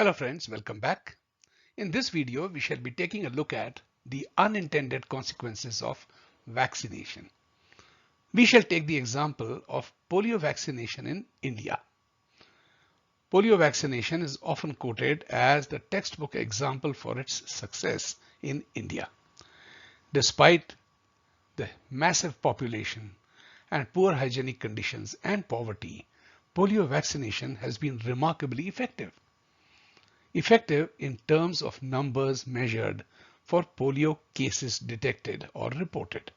Hello friends, welcome back. In this video, we shall be taking a look at the unintended consequences of vaccination. We shall take the example of polio vaccination in India. Polio vaccination is often quoted as the textbook example for its success in India. Despite the massive population and poor hygienic conditions and poverty, polio vaccination has been remarkably effective. Effective in terms of numbers measured for polio cases detected or reported.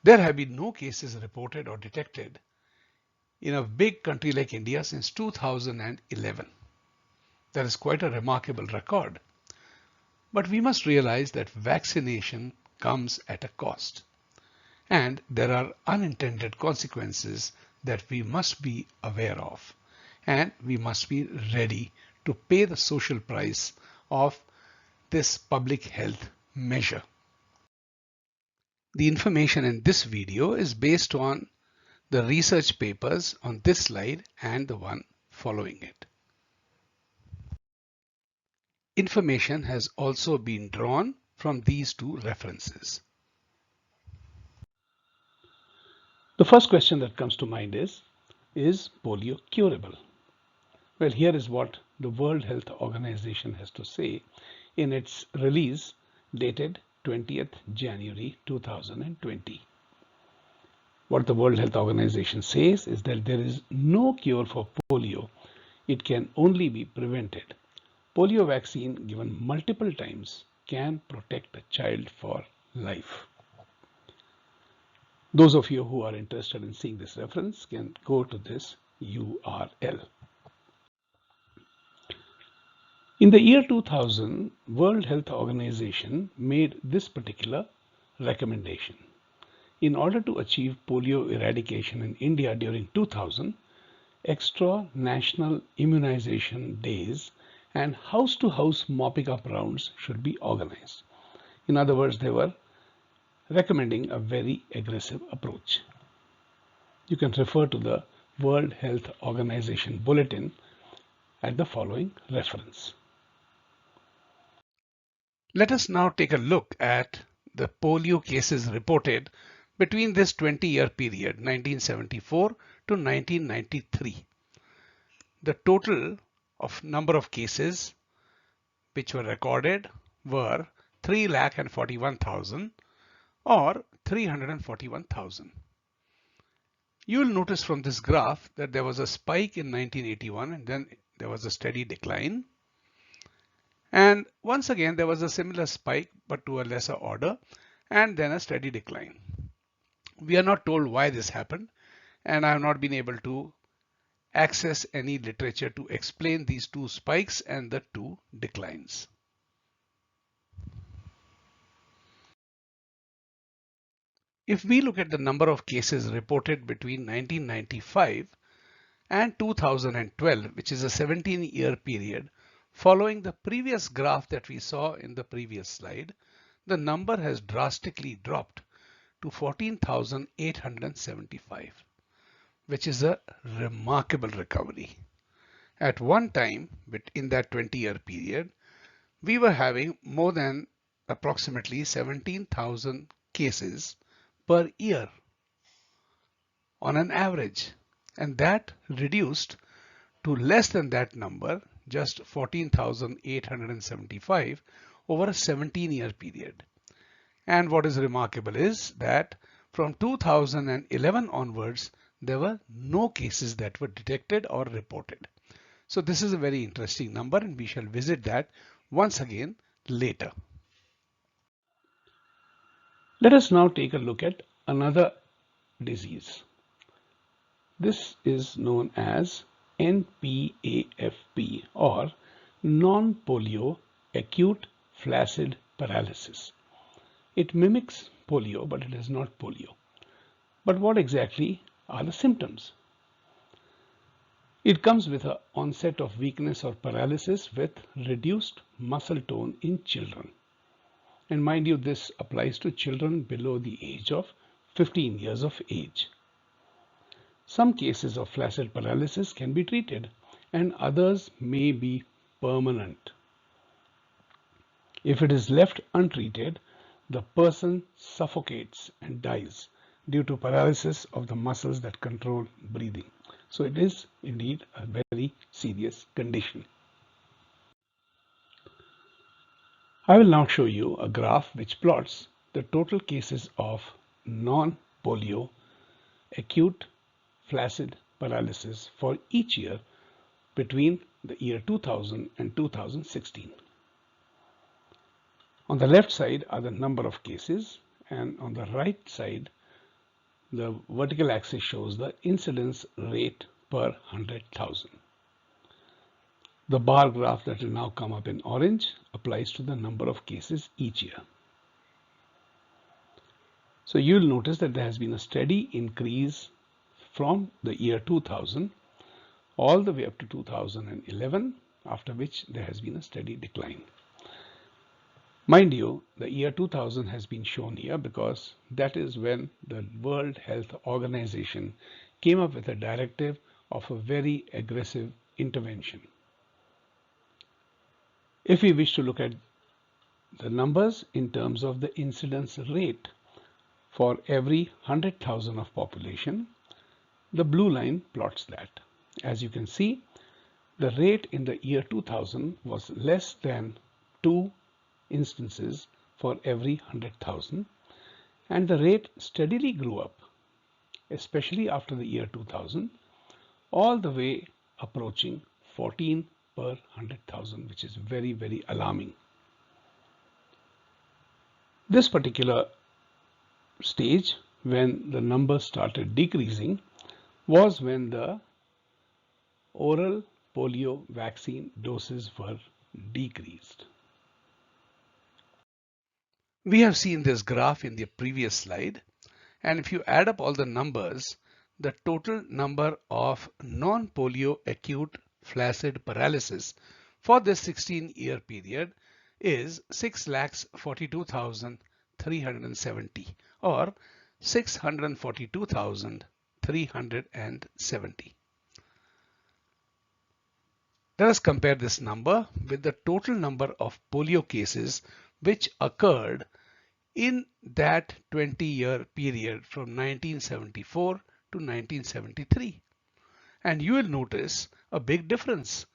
There have been no cases reported or detected in a big country like India since 2011. That is quite a remarkable record. But we must realize that vaccination comes at a cost. And there are unintended consequences that we must be aware of. And we must be ready to pay the social price of this public health measure. The information in this video is based on the research papers on this slide and the one following it. Information has also been drawn from these two references. The first question that comes to mind is polio curable? Well, here is what the World Health Organization has to say in its release dated 20th January 2020. What the World Health Organization says is that there is no cure for polio. It can only be prevented. Polio vaccine given multiple times can protect a child for life. Those of you who are interested in seeing this reference can go to this URL. In the year 2000, World Health Organization made this particular recommendation. In order to achieve polio eradication in India during 2000, extra national immunization days and house-to-house mopping up rounds should be organized. In other words, they were recommending a very aggressive approach. You can refer to the World Health Organization bulletin at the following reference. Let us now take a look at the polio cases reported between this 20-year period, 1974 to 1993. The total of number of cases which were recorded were 3,41,000 or 341,000. You will notice from this graph that there was a spike in 1981 and then there was a steady decline. And once again, there was a similar spike, but to a lesser order, and then a steady decline. We are not told why this happened, and I have not been able to access any literature to explain these two spikes and the two declines. If we look at the number of cases reported between 1995 and 2012, which is a 17-year period, following the previous graph that we saw in the previous slide, the number has drastically dropped to 14,875, which is a remarkable recovery. At one time, in that 20-year period, we were having more than approximately 17,000 cases per year on an average, and that reduced to less than that number, just 14,875 over a 17-year period. And what is remarkable is that from 2011 onwards, there were no cases that were detected or reported. So this is a very interesting number, and we shall visit that once again later. Let us now take a look at another disease. This is known as NPAFP or non-polio acute flaccid paralysis. It mimics polio, but it is not polio. But what exactly are the symptoms? It comes with an onset of weakness or paralysis with reduced muscle tone in children. And mind you, this applies to children below the age of 15 years of age. Some cases of flaccid paralysis can be treated, and others may be permanent. If it is left untreated, the person suffocates and dies due to paralysis of the muscles that control breathing. So it is indeed a very serious condition. I will now show you a graph which plots the total cases of non-polio acute flaccid paralysis for each year between the year 2000 and 2016. On the left side are the number of cases, and on the right side the vertical axis shows the incidence rate per 100,000. The bar graph that will now come up in orange applies to the number of cases each year. So you'll notice that there has been a steady increase from the year 2000 all the way up to 2011, after which there has been a steady decline. Mind you, the year 2000 has been shown here because that is when the World Health Organization came up with a directive of a very aggressive intervention. If we wish to look at the numbers in terms of the incidence rate for every 100,000 of population, the blue line plots that. As you can see, the rate in the year 2000 was less than 2 instances for every 100,000, and the rate steadily grew up, especially after the year 2000, all the way approaching 14 per 100,000, which is very, very alarming. This particular stage, when the number started decreasing, was when the oral polio vaccine doses were decreased. We have seen this graph in the previous slide, and if you add up all the numbers, the total number of non-polio acute flaccid paralysis for this 16-year period is 6,42,370 or 642,370. Let us compare this number with the total number of polio cases which occurred in that 20-year period from 1974 to 1973. And you will notice a big difference.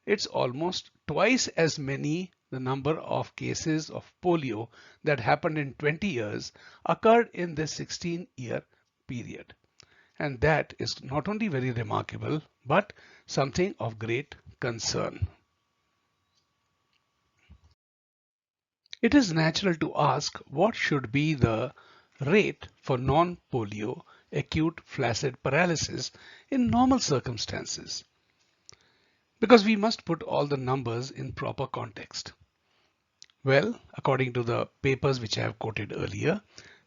It's almost twice as many the number of cases of polio that happened in 20 years occurred in this 16-year period. And that is not only very remarkable, but something of great concern. It is natural to ask what should be the rate for non-polio acute flaccid paralysis in normal circumstances, because we must put all the numbers in proper context. Well, according to the papers which I have quoted earlier,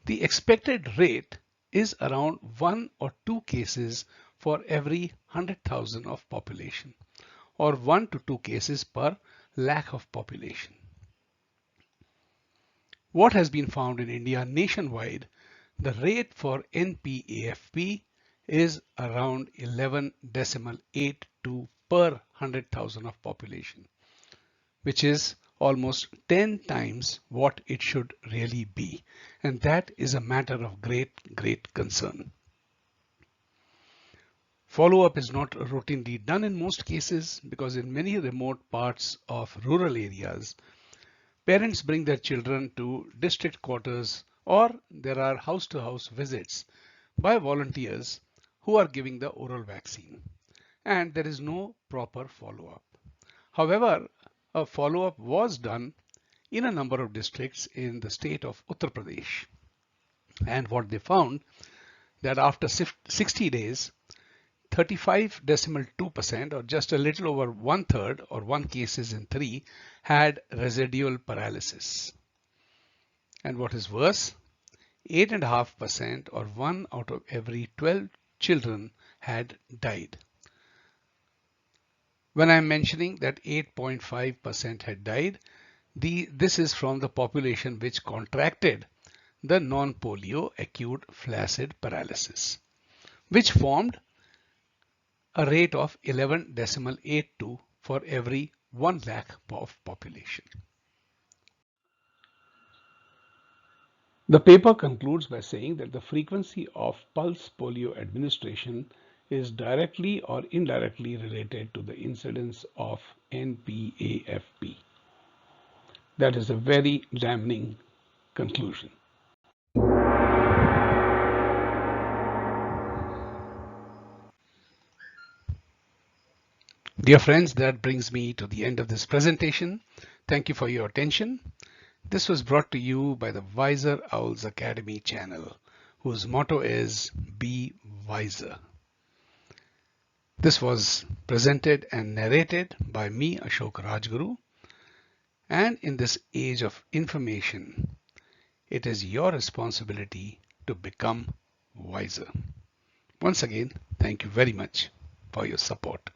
the expected rate is around 1 or 2 cases for every 100,000 of population, or 1 to 2 cases per lakh of population. What has been found in India nationwide, the rate for NPAFP is around 11.82 per 100,000 of population, which is almost 10 times what it should really be. And that is a matter of great concern. Follow-up is not routinely done in most cases because in many remote parts of rural areas, parents bring their children to district quarters, or there are house-to-house visits by volunteers who are giving the oral vaccine, and there is no proper follow-up. However, a follow-up was done in a number of districts in the state of Uttar Pradesh, and what they found that after 60 days, 35.2% or just a little over 1/3 or 1 cases in 3 had residual paralysis. And what is worse, 8.5% or 1 out of every 12 children had died. When I'm mentioning that 8.5% had died, this is from the population which contracted the non-polio acute flaccid paralysis, which formed a rate of 11.82 for every 1 lakh of population. The paper concludes by saying that the frequency of pulse polio administration is directly or indirectly related to the incidence of NPAFP. That is a very damning conclusion. Dear friends, that brings me to the end of this presentation. Thank you for your attention. This was brought to you by the Wiser Owls Academy channel, whose motto is Be Wiser. This was presented and narrated by me, Ashok Rajguru. And in this age of information, it is your responsibility to become wiser. Once again, thank you very much for your support.